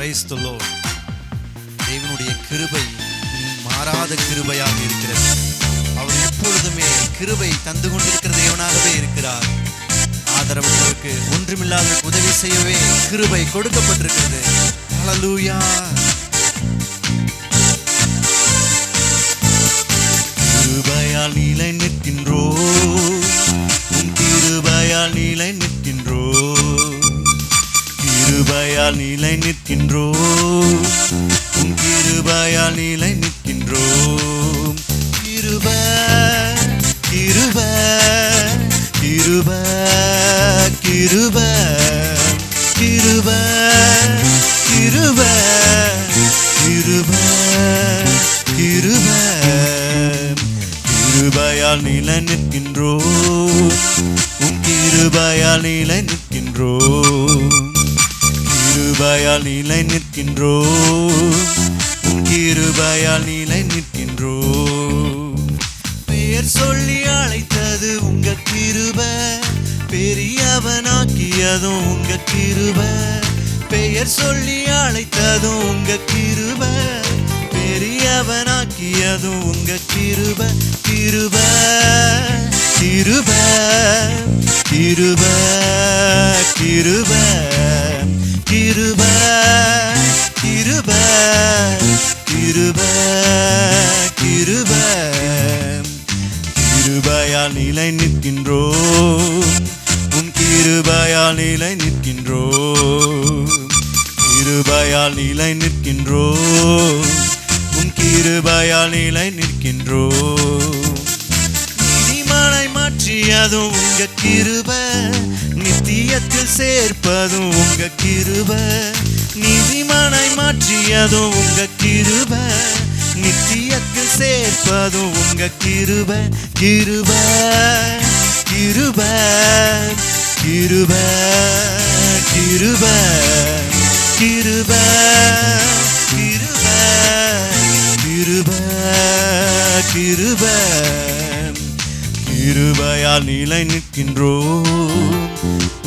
Praise the Lord. தேவனுடைய கிருபை மாறாத கிருபையாக இருக்கிறது. அவர் எப்பொழுதுமே கிருபை தந்து கொண்டிருக்கிற தேவனாகவே இருக்கிறார். ஆதரவற்றவருக்கு ஒன்றுமில்லாதவருக்கு உதவி செய்யவே கிருபை கொடுக்கப்பட்டிருக்கிறது. ஹல்லேலூயா. கிருபையால் நிலை நிற்கின்றோம், உன் கிருபையால் நிலை நிற்கின்றோம். கிருபையால் நிலை நிற்கின்றோம், உன் கிருபையால் நிலை நிற்கின்றோம். கிருபை கிருபை கிருபை கிருபை கிருபை கிருபை கிருபை கிருபை கிருபையால் நிலை நிற்கின்றோம், உன் கிருபையால் நிலை நிற்கின்றோம். கிருபையால் நிலை நிற்கின்றோம், உன் கிருபையால் நிலை நிற்கின்றோம். பெயர் சொல்லி அழைத்தது உங்க கிருபை, பெரியவனாக்கியதும் உங்க கிருபை. பெயர் சொல்லி அழைத்ததும் உங்க கிருபை, பெரியவனாக்கியதும் உங்க கிருபை. கிருபை கிருபை கிருபை கிருபை கிருபை கிருபை கிருபை கிருபை. கிருபையால் நிலை நிற்கின்றோம், உன் கிருபையால் நிலை நிற்கின்றோம். கிருபையால் நிலை நிற்கின்றோம், உன் கிருபையால் நிலை நிற்கின்றோம். நீதிமானை மாற்றியதும் உங்க கிருபை, நித்தியத்தில் சேர்ப்பதும் உங்க கிருபை. நீதிமானை மாற்றியதும் உங்க கிருபை, நித்தியத்தில் சேர்ப்பதும் உங்க கிருபை. கிருபை கிருபை கிருபை கிருபை கிருபை கிருபை கிருபை கிருபை. கிருபையால் நிலை நிற்கின்றோம்,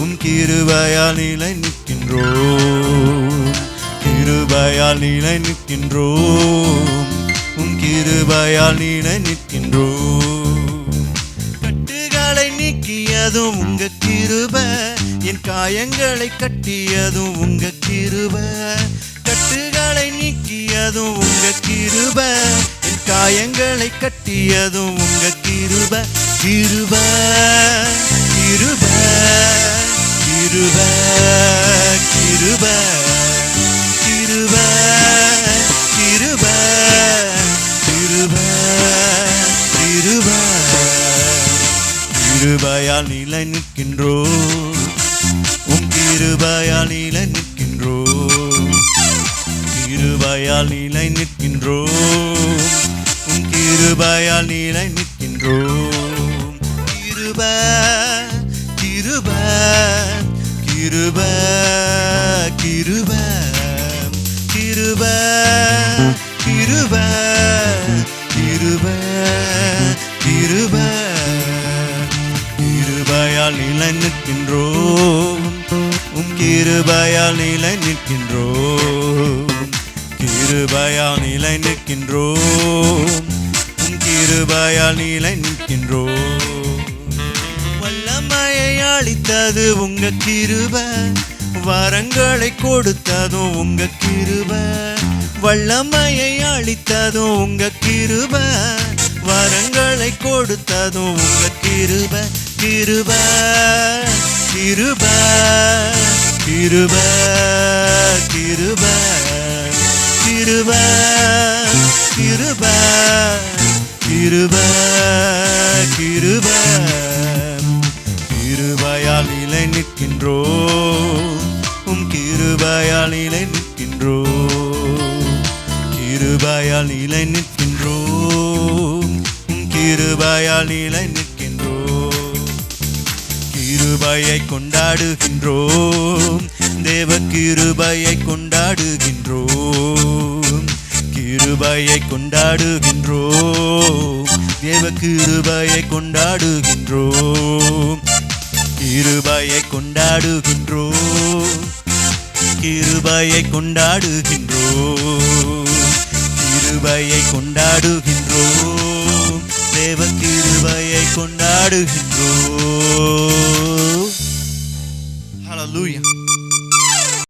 உன் கிருபையால் நிலை நிற்கின்றோம். கிருபையால் நிலை நிற்கின்றோம், உன் கிருபையால் நிலை நிற்கின்றோம். கட்டுகளை நீக்கியதும் உங்க கிருபை, என் காயங்களை கட்டியதும் உங்க கிருபை. கட்டுகளை நீக்கியதும் உங்க கிருபை, என் காயங்களை கட்டியதும் உங்க கிருபை. கிருபை கிருபை கிருபை கிருபை கிருபை கிருபை கிருபை கிருபை. கிருபையால் நிலை நிற்கின்றோம், உன் கிருபையால் நிலை நிற்கின்றோம். கிருபையால் நிலை நிற்கின்றோம், உன் கிருபையால் நிலை நிற்கின்றோம். கிருபை கிருபை கிருபை கிருபை கிருபை கிருபை கிருபை கிருபை. கிருபையால் நிலை நிற்கின்றோம், உன் கிருபையால் நிலை நிற்கின்றோம். கிருபையால் நிலை நிற்கின்றோம், உன் கிருபையால் நிலை நிற்கின்றோம். வல்லமையை அளித்தது உங்க கிருபை, வரங்களை கொடுத்ததும் உங்க கிருபை. வல்லமையை அளித்ததும் உங்க கிருபை, வரங்களை கொடுத்ததும் உங்க கிருபை. கிருபை கிருபை கிருபை கிருபை கிருபை கிருபை கிருபை கிருபை. கிருபையால் நிலை நிற்கின்றோம், உன் கிருபையால் நிலை நிற்கின்றோம். கிருபையால் நிலை நிற்கின்றோம், உன் கிருபையால் நிலை நிற்கின்றோம். கிருபையை கொண்டாடுகின்றோம், தேவ கிருபையை கொண்டாடுகின்றோம். கிருபையை கொண்டாடுகின்றோம், தேவ கிருபையை கொண்டாடுகின்றோம். கிருபையை கொண்டாடுகின்றோம், கிருபையை கொண்டாடுகின்றோம், கிருபையை கொண்டாடுகின்றோம், தேவ கிருபையை கொண்டாடுகின்றோம்.